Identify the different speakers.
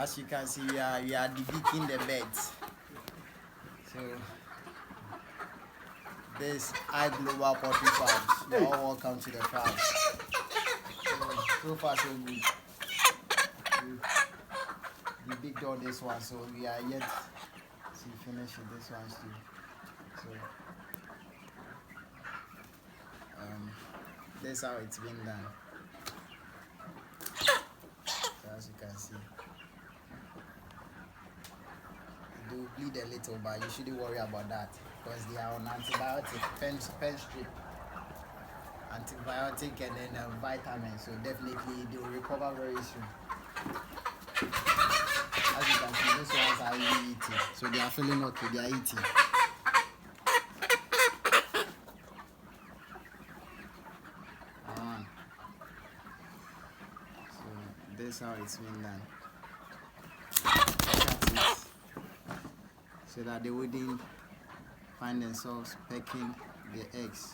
Speaker 1: As you can see, we are debeaking the beds. So this iGlobal Poultry Farms. You're all welcome to the farm. So far so good. We debeaked all this one, so we are yet to finish this one too. So this is how it's been done. So as you can see, they will bleed a little, but you shouldn't worry about that because they are on antibiotic, pen strip, antibiotic, and then vitamins. So definitely they will recover very soon. As you can see, these ones are really eating, so they are feeling okay. They are eating. So this is how it's been done. So that they wouldn't find themselves pecking the eggs.